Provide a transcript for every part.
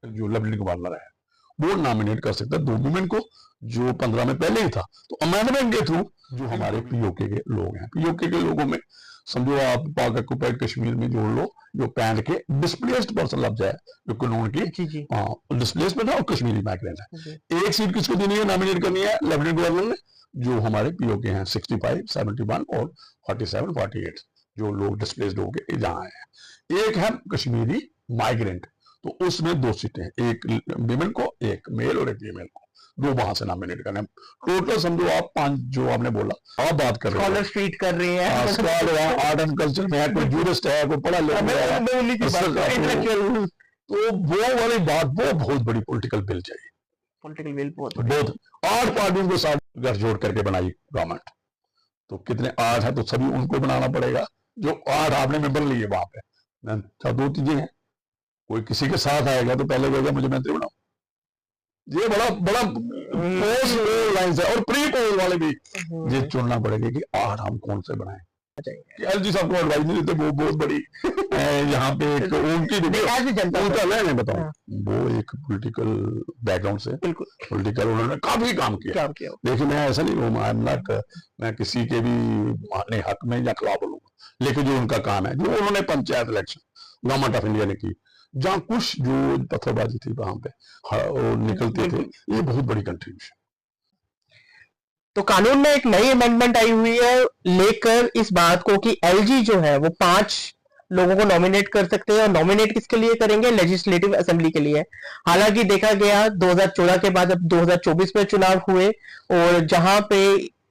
जो lieutenant governor है वो नॉमिनेट कर सकता है 2 वुमेन को, जो 15 में पहले ही था। तो अमेंडमेंट के थ्रू जो हमारे पीओके के लोग हैं, पीओके के लोगों में समझो आप पाक ऑक्युपाइड कश्मीर में जोड़ लो, जो पैंट के डिस्प्लेस्ड पर्सन लग जाए, जो कानून की डिस्प्लेसमेंट है और कश्मीरी माइग्रेंट है। एक सीट किसको देनी है, नॉमिनेट करनी है लेफ्टिनेंट गवर्नर ने, जो हमारे पीओके हैं 65, 71 और 47, 48 जो लोग डिस्प्लेस्ड हो गए जहां है। एक है कश्मीरी माइग्रेंट, तो उसमें 2 सीटें, एक विमेन को, एक मेल और एक फीमेल को, 2 वहां से नॉमिनेट करने। टोटल समझो आप 5 जो आपने बोला आप बात कर रहे हैं, ट्रीट कर रहे हैं, स्कॉलर है, आर्ट एंड कल्चर में है, कोई जूरिस्ट है, कोई पढ़ा लिखा है, तो वो वाली बात वो बहुत बड़ी पॉलिटिकल बिल चाहिए। पॉलिटिकल बिल बहुत 8 पार्टियों के साथ गठजोड़ करके बनाई गवर्नमेंट, तो कितने 8 है तो सभी उनको बनाना पड़ेगा, जो 8 आपने मेंबर लिए वहां पे। 2 चीजें हैं, कोई किसी के साथ आएगा तो पहले कहेगा मुझे मंत्री बनाओ, ये बड़ा बड़ा पोस्ट लाइन है, और प्री पोल वाले भी ये चुनना पड़ेगा कि 8 हम कौन से बनाए। एलजी साहब को एडवाइस नहीं देते, वो बहुत बड़ी यहाँ पे एक उनकी उनका बताऊं, वो एक पॉलिटिकल बैकग्राउंड से पॉलिटिकल उन्होंने काफी काम किया। देखिए मैं ऐसा नहीं हूँ, आई एम नॉट, मैं किसी के भी माने हक में या खिलाफ बोलूंगा, लेकिन जो उनका काम है, जो उन्होंने panchayat election government of India ने की, जहाँ कुछ जो पत्थरबाजी थी वहां पे निकलते थे, ये बहुत बड़ी कंट्रीब्यूशन। तो कानून में एक नई अमेंडमेंट आई हुई है लेकर इस बात को कि एलजी जो है वो 5 लोगों को नॉमिनेट कर सकते हैं, और नॉमिनेट किसके लिए करेंगे, लेजिस्लेटिव असेंबली के लिए। हालांकि देखा गया 2014 के बाद अब 2024 में चुनाव हुए, और जहां पे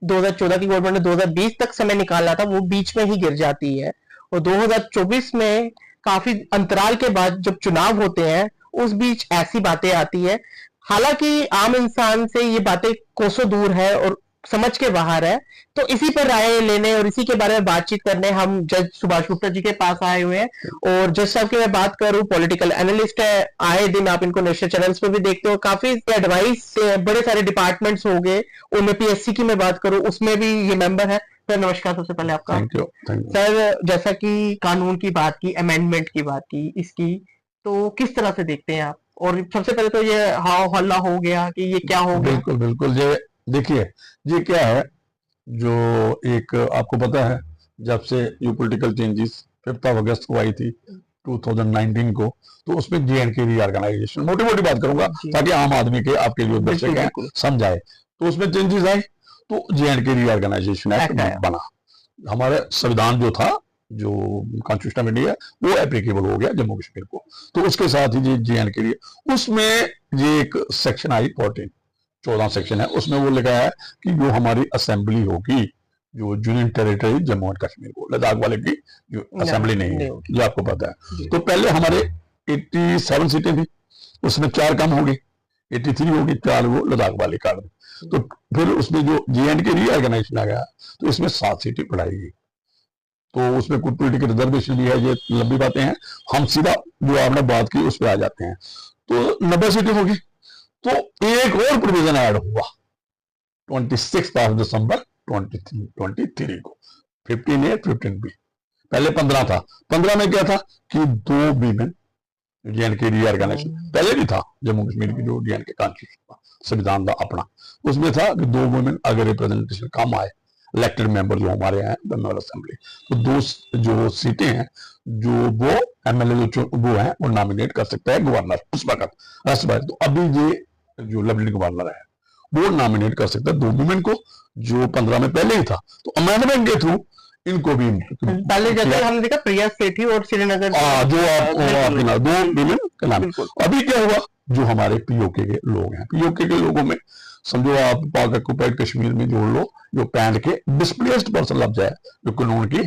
2014 की गवर्नमेंट ने 2020 तक समय निकाला था, वो बीच में ही गिर जाती है, और 2024 में काफी अंतराल के बाद जब चुनाव होते हैं उस बीच ऐसी बातें आती है। हालांकि आम इंसान से ये बातें कोसों दूर है और समझ के बाहर है, तो इसी पर राय लेने और इसी के बारे में बातचीत करने हम जज सुभाष गुप्ता जी के पास आए हुए हैं। और जज साहब की मैं बात करूं, पॉलिटिकल एनालिस्ट है, आए दिन आप इनको नेशनल चैनल्स पे भी देखते हो, काफी एडवाइस बड़े सारे डिपार्टमेंट्स हो गए, उनमें पीएससी की मैं बात करूं उसमें भी ये मेंबर है। सर नमस्कार, सबसे पहले आपका। Thank you. सर जैसा कि कानून की बात की, अमेंडमेंट की बात की इसकी, तो किस तरह से देखते हैं आप? और सबसे पहले तो ये हाव हल्ला हो गया कि ये क्या हो गया। बिल्कुल बिल्कुल, ये देखिए ये क्या है, जो एक आपको पता है जब से ये पॉलिटिकल चेंजेस 5 अगस्त को आई थी 2019 को, तो उसमें जेएंडके रीऑर्गेनाइजेशन, मोटी मोटी बात करूंगा ताकि आम आदमी के आपके जो दर्शक हैं समझाए, तो उसमें चेंजेस आए, तो जेएंडके रीऑर्गेनाइजेशन एक्ट बना। हमारे संविधान जो था, जो कॉन्स्टिट्यूशन ऑफ इंडिया, वो एप्लीकेबल हो गया जम्मू कश्मीर को, तो उसके साथ ही जेएंडके लिए उसमें ये एक सेक्शन आई 14 सेक्शन है, उसमें वो लिखा है कि जो हमारी असेंबली होगी, जो union territory Jammu and Kashmir को, लद्दाख वाले की जो असेंबली नहीं है, ये आपको पता है। तो पहले हमारे 87 सीटें थी, उसमें 4 कम हो गई, 83 हो गई, 4 वो लद्दाख वाले काट दी। तो फिर उसमें जो जेएंडके रीऑर्गेनाइजेशन आ गया, तो इसमें 7 सीटें बढ़ाई गई, तो उसमें कुछ पॉलिटिकल रिजर्वेशन भी है, ये लंबी बातें हैं, हम सीधा जो आपने बात की उस पर आ जाते हैं। तो 90 सीटें होगी, तो एक और प्रोविजन ऐड हुआ 26 दिसंबर 2023 को, 15A 15B। पहले 15 था, 15 में क्या था कि 2 वीमेन, जेएंडके रीऑर्गेनाइजेशन पहले भी था, जम्मू कश्मीर की जो जेएंडके कॉन्स्टिट्यूशन संविधान था अपना, उसमें था कि 2 वुमेन अगर रिप्रेजेंटेशन कम आए, इलेक्टेड मेंबर जो हमारे हैं जनरल असेंबली, तो 2 जो सीटें हैं, जो वो एमएलए जो वो है वो नॉमिनेट कर सकता है गवर्नर उस वक्त राष्ट्रपति। तो अभी ये जो लेफ्टिनेंट गवर्नर है वो नॉमिनेट कर सकता है 2 वुमेन को, जो 15 में पहले ही था। तो अमेंडमेंट के थ्रू इनको भी पहले जैसे हमने देखा प्रिया सेठी और श्रीनगर जो आप 2 वुमेन का नाम। अभी क्या हुआ, जो हमारे पीओके के लोग हैं, पीओके के लोगों में समझो आप पाक ऑक्युपाइड कश्मीर में जोड़ लो, जो पैंट के डिस्प्लेस्ड पर्सन लग जाए, जो कानून की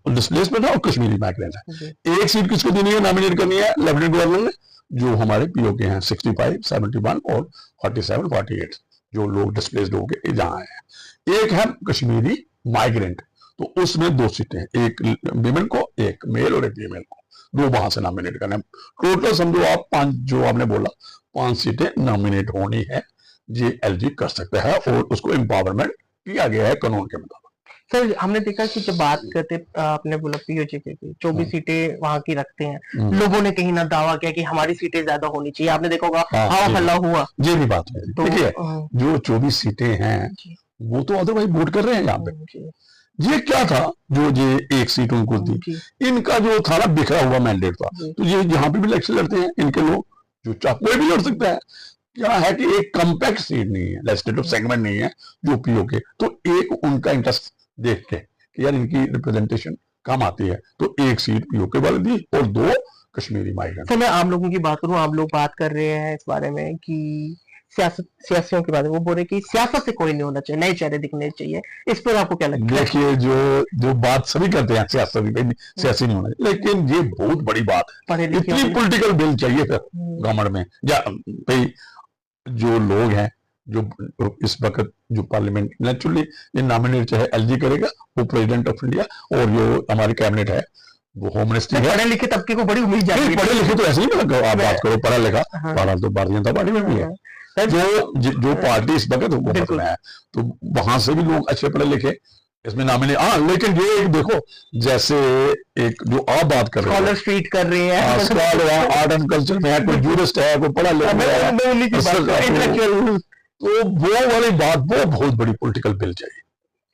डिस्प्लेसमेंट है और कश्मीरी माइग्रेंट है। एक सीट किसको देनी है, नॉमिनेट करनी है लेफ्टिनेंट गवर्नर ने, जो हमारे पीओके हैं 65, 71 और 47, 48 जो लोग डिस्प्लेस्ड हो गए जहां है। एक है कश्मीरी माइग्रेंट, तो उसमें 2 सीटें, एक विमेन को, एक मेल और एक फीमेल को, 2 वहां से नॉमिनेट करने। टोटल समझो आप 5 जो आपने बोला 5 सीटें नॉमिनेट होनी है, ये एलजी कर सकता है, और उसको एम्पावरमेंट किया गया है कानून के मुताबिक। सर हमने देखा कि जब बात करते आपने बोला पीओजे की 24 सीटें वहां की रखते हैं, लोगों ने कहीं ना दावा किया कि हमारी सीटें ज्यादा होनी चाहिए, आपने देखा होगा हवा हल्ला हुआ। ये भी बात है। तो देखिए जो 24 सीटें हैं वो तो अदरवाइज वोट कर रहे हैं यहाँ पे। ये क्या था जो ये एक सीट उनको दी, इनका जो था ना बिखरा हुआ मैंडेट था, तो ये यहाँ पे भी इलेक्शन लड़ते हैं इनके लोग, जो चाहे कोई भी लड़ सकता है। क्या है कि एक कम्पैक्ट सीट नहीं है, लेजिस्लेटिव सेगमेंट नहीं है जो पीओ के, तो एक उनका इंटरेस्ट देख के कि यार इनकी रिप्रेजेंटेशन कम आती है, तो एक सीट पीओ के वाले दी और 2 कश्मीरी माइग्रेंट। तो मैं आम लोगों की बात करूं, आम लोग बात कर रहे हैं इस बारे में कि सियासियों के बारे में, वो बोल रहे कि सियासत से कोई नहीं होना चाहिए, नए चेहरे दिखने चाहिए। इस पर आपको क्या लगता है? देखिए जो बात सभी करते हैं सियासी नहीं होना चाहिए, लेकिन ये बहुत बड़ी बात है। इतनी पॉलिटिकल बिल चाहिए फिर गवर्नमेंट में, या भाई जो लोग हैं जो इस वक्त जो पार्लियामेंट नेचुरली ये नॉमिनेट चाहे एलजी करेगा, वो प्रेसिडेंट ऑफ इंडिया, और जो हमारी कैबिनेट है वो होम मिनिस्ट्री है। पढ़े लिखे तबके को बड़ी उम्मीद जाती है। पढ़े लिखे तो ऐसे ही आप बात करो, पढ़ा लिखा पढ़ा तो भारतीय जनता पार्टी में भी है, जो पार्टी इस वक्त हुकूमत में है, तो वहां से भी लोग अच्छे पढ़े लिखे इसमें नामिनेट। हाँ, लेकिन ये एक देखो, जैसे एक जो आप बात कर रहे हैं स्ट्रीट कर रही है, आर्ट एंड कल्चर में है, कोई जूरिस्ट है, कोई पढ़ा लिखा है, तो वो वाली बात, वो बहुत बड़ी पॉलिटिकल बिल चाहिए।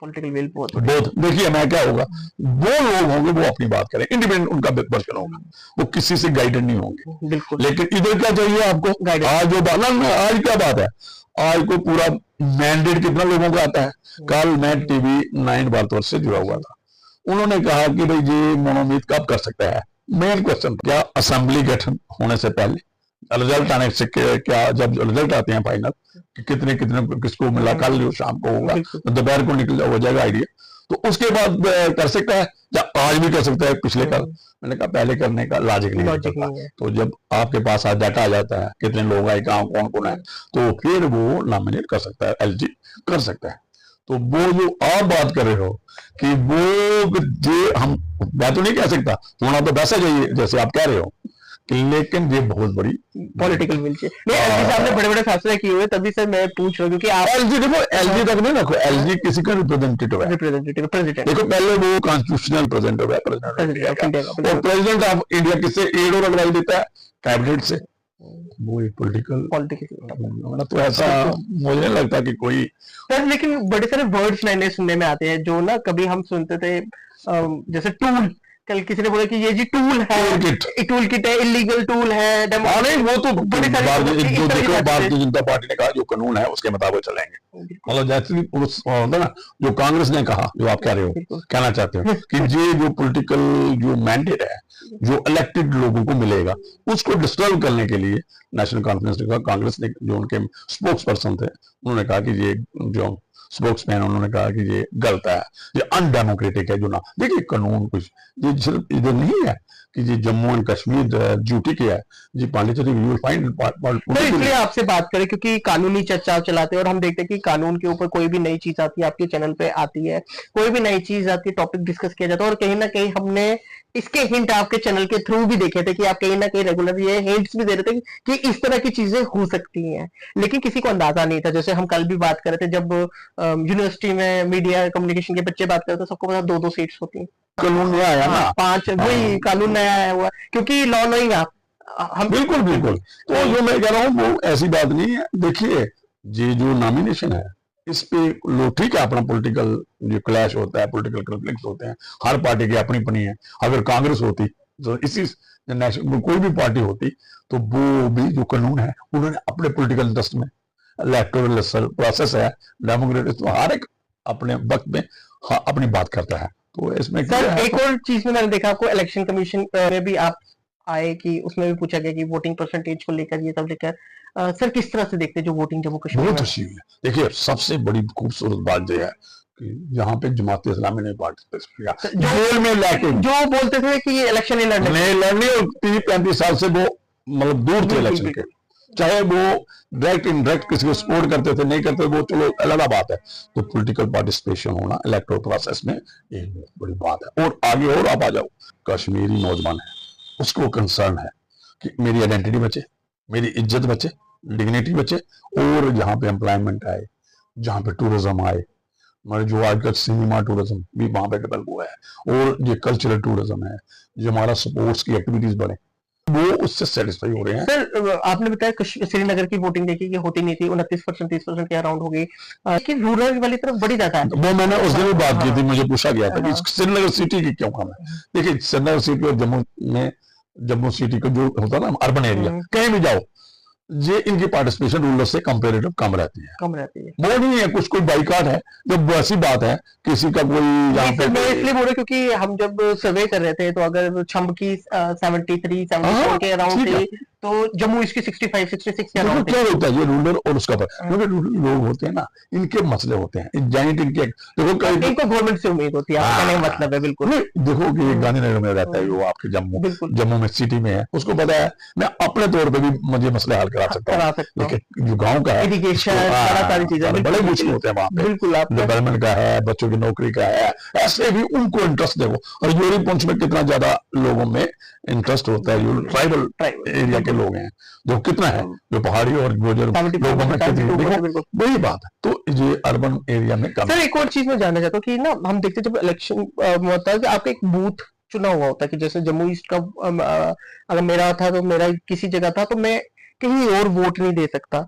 पॉलिटिकल विल बहुत देखिए मैं क्या होगा, वो लोग होंगे वो अपनी बात करें, इंडिपेंडेंट उनका वर्जन होगा, वो किसी से गाइडेड नहीं होंगे। बिल्कुल। लेकिन इधर क्या चाहिए आपको, आज जो आज क्या बात है, आज को पूरा मैंडेट कितना लोगों का आता है। कल मैं टीवी 9 भारतवर्ष से जुड़ा हुआ था, उन्होंने कहा कि भाई ये मनोनीत कब कर सकता है। मेन क्वेश्चन, क्या असेंबली गठन होने से पहले, रिजल्ट आने से क्या, जब रिजल्ट आते हैं फाइनल कि कितने किसको मिला, कल शाम को होगा, दोपहर को निकल हो जाएगा आइडिया, तो उसके बाद कर सकता है, या आज भी कर सकता है पिछले कल। मैंने कहा पहले करने का लॉजिक नहीं है। तो जब आपके पास आज डाटा आ जाता है कितने लोग आए, कहाँ कौन कौन है, तो फिर वो नॉमिनेट कर सकता है, एलजी कर सकता है। तो वो जो आप बात कर रहे हो कि वो जो हम, मैं तो नहीं कह सकता, होना तो वैसा चाहिए जैसे आप कह रहे हो, लेकिन ये बहुत बड़ी पॉलिटिकल विल चाहिए। एलजी साहब ने बड़े बड़े फैसले किए हुए, तभी सर मैं पूछ रहा हूँ, क्योंकि आप एलजी देखो, एलजी तक नहीं रखो, एलजी किसी का रिप्रेजेंटेटिव है, प्रेसिडेंट। देखो पहले वो कॉन्स्टिट्यूशनल रिप्रेजेंटेटिव है, प्रेसिडेंट ऑफ इंडिया किससे एड और एडवाइस देता है, कैबिनेट से। वो एक पॉलिटिकल तो ऐसा मुझे नहीं लगता कि कोई सर, लेकिन बड़े सारे वर्ड्स नए नए सुनने में आते हैं जो ना कभी हम सुनते थे, जैसे टूल, कल किसी ने बोला कि ये जी टूल है, टूल किट है, इलीगल टूल है। नहीं, वो तो भारतीय जनता पार्टी ने कहा जो कानून है उसके मुताबिक चलेंगे। मतलब जैसे होता ना, जो कांग्रेस ने कहा, जो आप कह रहे हो, कहना चाहते हो कि ये जो पॉलिटिकल जो मैंडेट है जो इलेक्टेड लोगों को मिलेगा, उसको डिस्टर्ब करने के लिए नेशनल कॉन्फ्रेंस ने कहा, कांग्रेस ने जो उनके स्पोक्स पर्सन थे उन्होंने कहा कि ये जो स्पोक्समैन, उन्होंने कहा कि ये गलत है, ये अनडेमोक्रेटिक है। जो ना देखिए कानून कुछ ये सिर्फ इधर नहीं है कि ये जम्मू एंड कश्मीर ड्यूटी किया है जी, पांडिचेरी यू विल फाइंड। इसलिए आपसे बात करें क्योंकि कानूनी चर्चा चलाते हैं और हम देखते हैं कि कानून के ऊपर कोई भी नई चीज आती है, आपके चैनल पे आती है, कोई भी नई चीज आती है, टॉपिक डिस्कस किया जाता है, और कहीं ना कहीं हमने इसके हिंट आपके चैनल के थ्रू भी देखे थे कि आप कहीं ना कहीं रेगुलर ये हिंट्स भी दे रहे थे कि इस तरह की चीजें हो सकती हैं, लेकिन किसी को अंदाजा नहीं था। जैसे हम कल भी बात कर रहे थे, जब यूनिवर्सिटी में मीडिया कम्युनिकेशन के बच्चे बात करते, सबको पता 2-2 सीट्स होती हैं। कानून नया आया ना, 5 वही कानून नया आया हुआ, क्योंकि लॉ नहीं आप हम बिल्कुल। तो जो मैं कह रहा हूँ वो ऐसी बात नहीं है। देखिए ये जो नॉमिनेशन है इस पे लोग, ठीक है, अपना पॉलिटिकल जो क्लैश होता है, पॉलिटिकल कॉन्फ्लिक्ट होते हैं, हर पार्टी की अपनी अपनी है। अगर कांग्रेस होती तो इसी नेशनल कोई भी पार्टी होती तो वो भी जो कानून है उन्होंने अपने पॉलिटिकल इंटरेस्ट में, इलेक्टोरल प्रोसेस है, डेमोक्रेटिक, तो हर एक अपने वक्त में अपनी बात करता है। तो इसमें सर एक और चीज में मैंने देखा आपको इलेक्शन कमीशन में भी आप आए कि उसमें भी पूछा गया कि वोटिंग परसेंटेज को लेकर, ये सब लेकर सर किस तरह से देखते हैं जो वोटिंग जम्मू कश्मीर में? बहुत अच्छी है। देखिए सबसे बड़ी खूबसूरत बात यह है कि यहाँ पे जमात इस्लामी ने पार्टिसिपेट किया, जेल में लाके जो बोलते थे कि ये इलेक्शन ही लड़ने और 30-35 साल से वो मतलब दूर थे इलेक्शन के, चाहे वो डायरेक्ट इनडायरेक्ट किसी को सपोर्ट करते थे, नहीं करते, वो चलो अलग बात है। तो पॉलिटिकल पार्टिसिपेशन होना इलेक्टोरल प्रोसेस में एक बड़ी बात है। और आगे और आप आ जाओ, कश्मीरी नौजवान है, उसको कंसर्न है कि मेरी आइडेंटिटी बचे, मेरी इज्जत बचे, डिग्निटी बचे, और जहाँ पे एम्प्लॉयमेंट आए, जहाँ पे टूरिज्म आए, हमारे जो आजकल सिनेमा टूरिज्म भी वहां पे डेवलप हुआ है, और ये कल्चरल टूरिज्म है, जो हमारा स्पोर्ट्स की एक्टिविटीज बढ़े, वो उससे सेटिस्फाई हो रहे हैं। सर आपने बताया श्रीनगर की वोटिंग देखी कि होती नहीं थी, 29% 30% के अराउंड हो गई, लेकिन रूरल वाली तरफ बड़ी ज्यादा है। वो मैंने उस दिन भी बात की हाँ, थी, मुझे पूछा गया था कि हाँ, श्रीनगर सिटी की क्यों कम है। देखिए श्रीनगर सिटी और जम्मू में, जम्मू सिटी का जो होता है ना अर्बन एरिया, कहीं भी जाओ, ये इनकी पार्टिसिपेशन रूरल से कंपेरेटिव कम रहती है, कम रहती है। वो नहीं है कुछ कोई बाइकाट है, जब वैसी बात है किसी का कोई यहाँ पे मैं इसलिए बोल रहा क्योंकि हम जब सर्वे कर रहे थे तो अगर छम्ब की 73 74 के अराउंड ठीक है। थी, तो जम्मू इसकी 65 66 के देखो अराउंड क्या होता है ये रूरल और उसका पर, क्योंकि रूरल लोग होते हैं ना, इनके मसले होते हैं जाइंट इनके, देखो कई इनको गवर्नमेंट से उम्मीद होती है, आपका कहने का मतलब है। बिल्कुल नहीं, देखो कि गांधीनगर में रहता है वो आपके जम्मू, बिल्कुल जम्मू में सिटी में है, उसको पता है मैं अपने तौर पे भी मुझे मसले हल करा सकता करा हूँ, सकता हूँ। लेकिन जो गांव का है एजुकेशन उसको, बड़ा सारी चीजें बड़े बिल्कुल मुश्किल होते हैं वहां पे, बिल्कुल आप डेवलपमेंट का है, बच्चों की नौकरी का है, ऐसे भी उनको इंटरेस्ट देखो। और योरी पुंछ में कितना ज्यादा लोगों में इंटरेस्ट होता है, जो ट्राइबल एरिया के लोग हैं, जो कितना है, जो पहाड़ी और जो लोगों में कितनी, देखो वही बात है। तो ये अर्बन एरिया में कम। सर एक और चीज मैं जानना चाहता हूँ कि ना हम देखते हैं जब इलेक्शन होता है कि आपका एक बूथ चुना हुआ होता है, कि जैसे जम्मू ईस्ट का अगर मेरा था तो मेरा किसी जगह था, तो मैं कहीं और वोट नहीं दे सकता।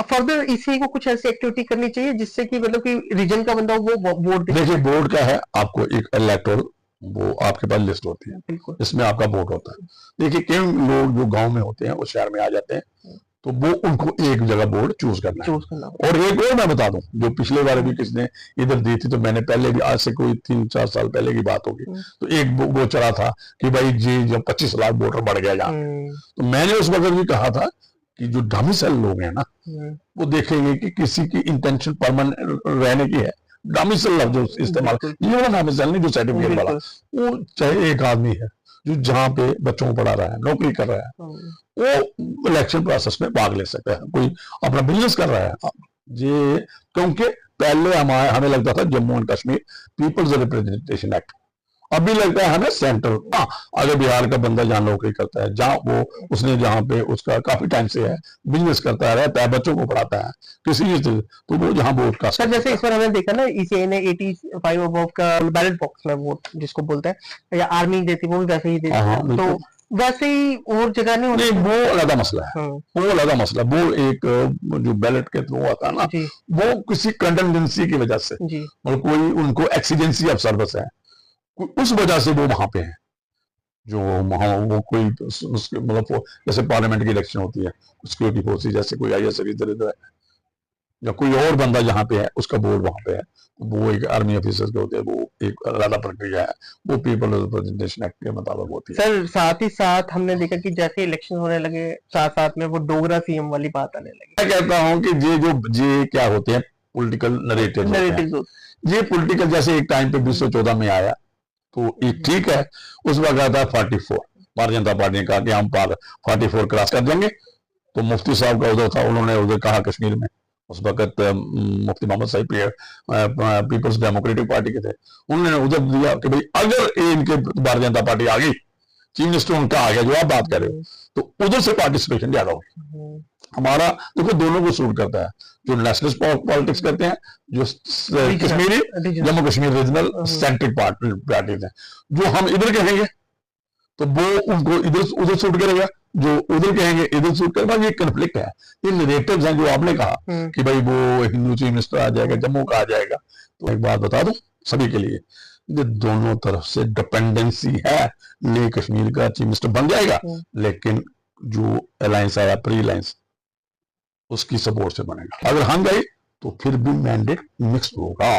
फर्दर इसी को कुछ ऐसी एक्टिविटी करनी चाहिए जिससे कि मतलब कि रीजन का बंदा वो वोट दे। देखिए बोर्ड का है, आपको एक इलेक्टोरल वो आपके पास लिस्ट होती है, बिल्कुल इसमें आपका वोट होता है। देखिए कई लोग जो गांव में होते हैं वो शहर में आ जाते हैं, तो वो उनको एक जगह बोर्ड चूज करना है। और एक और मैं बता दूं, जो पिछले बार भी किसने इधर दी थी, तो मैंने पहले भी, आज से कोई 3-4 साल पहले की बात होगी, तो एक वो चला था कि भाई जी जब 25 लाख वोटर बढ़ गया यहाँ, तो मैंने उस वक्त भी कहा था कि जो डोमिसाइल लोग हैं ना, वो देखेंगे कि किसी की इंटेंशन परमानेंट रहने की है, डोमिसाइल लफ्ज इस्तेमाल, ये वाला डोमिसाइल नहीं जो सर्टिफिकेट वाला, वो चाहे एक आदमी है जो जहाँ पे बच्चों को पढ़ा रहा है, नौकरी कर रहा है, वो इलेक्शन प्रोसेस में भाग ले सकता है। कोई अपना बिजनेस कर रहा है ये, क्योंकि पहले हमें लगता था Jammu and Kashmir peoples representation act, अभी लगता है हमें सेंट्रल। हाँ, अगर बिहार का बंदा जहाँ नौकरी करता है, जहाँ वो उसने जहाँ पे उसका काफी टाइम से है, बिजनेस करता रहता है, बच्चों को पढ़ाता है किसी चीज, तो वो जहाँ वोट कास्ट। सर जैसे इस बार हमने देखा ना, ईसीआई ने 85 अबव का बैलेट बॉक्स में वोट जिसको बोलते हैं, या आर्मी देती वो भी वैसे ही देती, तो वैसे ही और जगह नहीं, वो अलग मसला है, वो अलग मसला, वो एक जो बैलेट के थ्रू आता है ना, वो किसी कंटेंडेंसी की वजह से, मतलब कोई उनको एक्सीडेंसी ऑफ सर्विस है, उस वजह से वो वहां पे है, जो वहां वो कोई मतलब जैसे पार्लियामेंट की इलेक्शन होती है, सिक्योरिटी फोर्सेज जैसे कोई आईएएस इधर इधर है, या कोई और बंदा जहाँ पे है उसका बोर्ड वहां पे है, वो एक आर्मी ऑफिसर के होते हैं, वो एक अलग प्रक्रिया है, वो पीपल रिप्रेजेंटेशन एक्ट के मुताबिक होती है। सर साथ ही साथ हमने देखा कि जैसे इलेक्शन होने लगे, साथ साथ में वो डोगरा सीएम वाली बात आने लगी। मैं कहता हूँ कि ये क्या होते हैं, पॉलिटिकल नरेटिव, ये पॉलिटिकल, जैसे एक टाइम पे 2014 में आया, तो ये ठीक है, उस वक्त आता है 44, भारतीय जनता पार्टी ने कहा कि हम 44 क्रॉस कर देंगे, तो मुफ्ती साहब का उधर था, उन्होंने उधर कहा कश्मीर में, उस वक्त मुफ्ती मोहम्मद साहिब पीपल्स डेमोक्रेटिक पार्टी के थे, उन्होंने उधर दिया कि भाई अगर इनके भारतीय जनता पार्टी आ गई, चीफ मिनिस्टर उनका आ गया जो आप बात कर रहे हो, तो उधर से पार्टिसिपेशन ज्यादा होगी। हमारा देखो दोनों को सूट करता है, जो नेशनलिस्ट पॉलिटिक्स करते हैं, जो Kashmiri Jammu Kashmir regional centric parties हैं, जो हम इधर कहेंगे तो वो उनको इधर उधर सूट करेगा, जो उधर कहेंगे इधर सूट करेगा। ये कन्फ्लिक्ट है, ये नरेटिव्स हैं, जो आपने कहा कि भाई वो हिंदू चीफ मिनिस्टर आ जाएगा, जम्मू का आ जाएगा, तो एक बात बता दूं सभी के लिए, ये दोनों तरफ से डिपेंडेंसी है, ले कश्मीर का चीफ मिनिस्टर बन जाएगा, लेकिन जो अलायंस आया प्री अलायंस उसकी सपोर्ट से बनेगा, अगर हम गए तो फिर भी मैंडेट मिक्स होगा,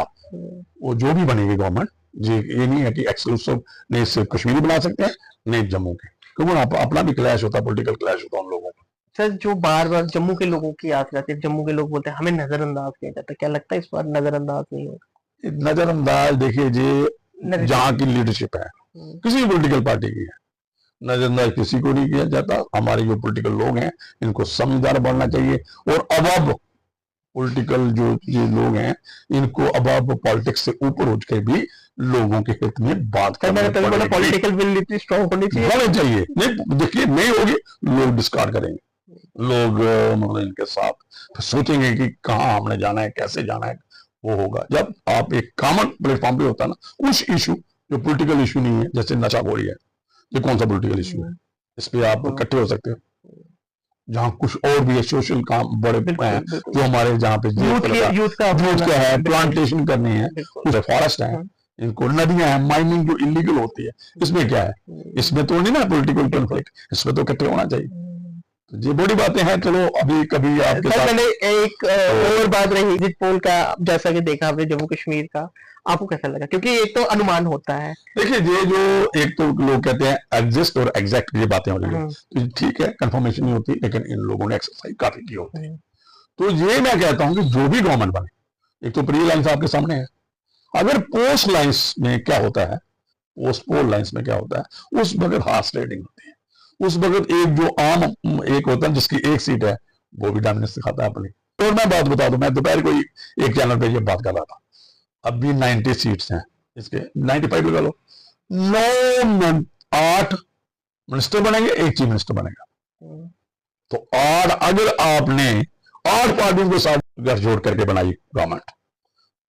वो जो भी बनेगी गवर्नमेंट, ये नहीं है कि एक्सक्लूसिव नहीं सिर्फ कश्मीरी बना सकते हैं, नहीं जम्मू के, क्योंकि अपना भी क्लैश होता है, पॉलिटिकल क्लैश होता है उन लोगों का। सर जो बार बार जम्मू के लोगों की याद करते हैं, जम्मू के लोग बोलते हैं हमें नजरअंदाज किया जाता है, क्या लगता है इस बार नजरअंदाज नहीं होगा? नजरअंदाज देखिए जी, जहाँ की लीडरशिप है किसी भी पॉलिटिकल पार्टी की है, नजरअंदाज किसी को नहीं किया जाता। हमारे जो पॉलिटिकल लोग हैं इनको समझदार बनना चाहिए, और अब पॉलिटिकल जो ये लोग हैं इनको अब पॉलिटिक्स से ऊपर उठ के भी लोगों के हित में बात करना, पॉलिटिकल विल इतनी स्ट्रांग होनी चाहिए। नहीं देखिए नहीं होगी, लोग डिस्कार्ड करेंगे, लोग मतलब इनके साथ सोचेंगे कि कहाँ हमने जाना है, कैसे जाना है, वो होगा जब आप एक कॉमन प्लेटफॉर्म पे होता है ना, उस इशू जो पॉलिटिकल इशू नहीं है, जैसे नशाखोरी है, ये कौन सा पॉलिटिकल इशू है, इस पे आप इकट्ठे हो सकते हो। जहाँ कुछ और भी है सोशल काम बड़े हैं, जो हमारे जहाँ पे यूथ का है, प्लांटेशन करनी है, कुछ फॉरेस्ट है, इनको नदियां हैं, माइनिंग जो इलीगल होती है, इसमें क्या है, इसमें तो नहीं ना पॉलिटिकल कॉन्फ्लिक्ट, इसमें तो इकट्ठे होना चाहिए। तो ये बड़ी बातें हैं। चलो अभी कभी आपके साथ मैंने एक और बात रही एग्जिट पोल का, जैसा कि देखा आपने जम्मू कश्मीर का, आपको कैसा लगा? क्योंकि एक तो अनुमान होता है, देखिए ये जो एक तो लोग कहते हैं एग्जिस्ट और एग्जैक्ट, ये बातें हो रही है, तो ठीक है, कंफर्मेशन नहीं होती, लेकिन इन लोगों ने एक्सरसाइज काफी की होती है। तो ये मैं कहता हूं कि जो भी गवर्नमेंट बने, एक तो प्री लाइन्स आपके सामने है, अगर पोस्ट लाइन्स में क्या होता है, पोस्ट पोल लाइन्स में क्या होता है, उस वक्त हार्स रेटिंग होती है, उस वक्त एक जो आम एक होता है जिसकी एक सीट है, वो भी डोमिनेंस दिखाता है अपनी। और मैं बात बता दूं, मैं दोपहर को एक चैनल पे ये बात कर रहा था, अभी 90 सीट्स हैं इसके, 95 लगा लो, 8 मिनिस्टर बनेंगे, एक चीफ मिनिस्टर बनेगा। तो 8, अगर आपने 8 पार्टियों के साथ गठजोड़ करके बनाई गवर्नमेंट,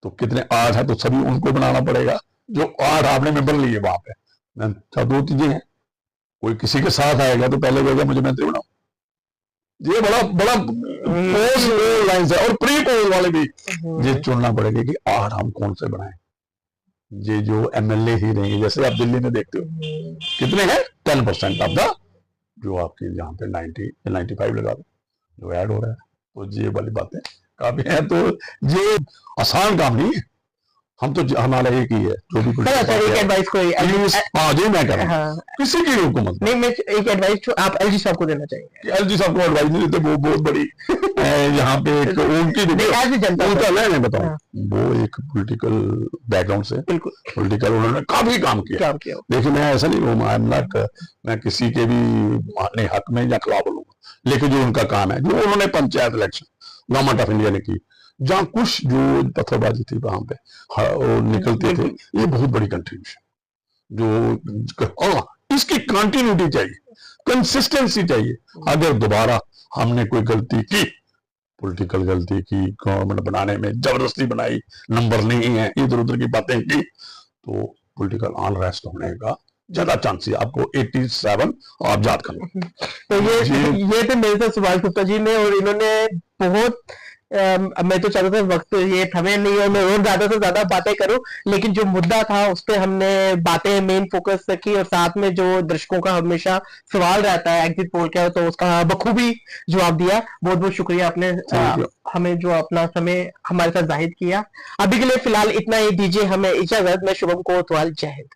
तो कितने 8 है, तो सभी उनको बनाना पड़ेगा जो 8 आपने मेंबर लिए वहां पे। 2 चीजें हैं, कोई किसी के साथ आएगा तो पहले कहेगा मुझे मंत्री बनाओ, ये बड़ा बड़ा पोस्ट लाइन है। और प्री पोल वाले भी ये चुनना पड़ेगा कि 8 हम कौन से बनाए, ये जो एमएलए ही रहेंगे, जैसे आप दिल्ली में देखते हो कितने हैं, 10% ऑफ द जो आपके यहाँ पे 90 या 95 लगा दो जो ऐड हो रहा है। तो ये वाली बातें काफी है, तो ये आसान काम नहीं है, हम तो हमारा एक ही है जो भी एक एडवाइस कोई हाँ जी मैं कर रहा हूँ, किसी की हुकूमत नहीं, मैं एक एडवाइस आप एलजी साहब को देना चाहिए। एलजी साहब को एडवाइस नहीं देते, वो बहुत बड़ी यहाँ पे एक उनकी मैं बताऊँ, वो एक पॉलिटिकल बैकग्राउंड से, पॉलिटिकल उन्होंने काफी काम किया। देखिए मैं ऐसा नहीं हूँ, आई एम नॉट, मैं किसी के भी मानने हक में या खिलाफ बोलूंगा, लेकिन जो उनका काम है, जो उन्होंने panchayat election government of India ने की, जहाँ कुछ जो पत्थरबाजी थी वहां पे वो निकलते थे, ये बहुत बड़ी कंट्रीब्यूशन जो इसकी कंटिन्यूटी चाहिए, कंसिस्टेंसी चाहिए। अगर दोबारा हमने कोई गलती की, पॉलिटिकल गलती की, गवर्नमेंट बनाने में जबरदस्ती बनाई, नंबर नहीं है, इधर उधर की बातें की, तो पॉलिटिकल अनरेस्ट होने का ज्यादा चांस है। आपको 87 आप याद कर लो। तो ये थे मेरे साथ सुभाष गुप्ता जी ने, और इन्होंने बहुत मैं तो चाहता था वक्त ये थमे नहीं और मैं और ज्यादा से ज्यादा बातें करूं, लेकिन जो मुद्दा था उस पर हमने बातें मेन फोकस रखी, और साथ में जो दर्शकों का हमेशा सवाल रहता है एग्जिट पोल क्या, तो उसका बखूबी जवाब दिया। बहुत बहुत शुक्रिया, आपने हमें जो अपना समय हमारे साथ जाहिर किया। अभी के लिए फिलहाल इतना ही, दीजिए हमें इजाजत। मैं शुभम कोतवाल, जय हिंद।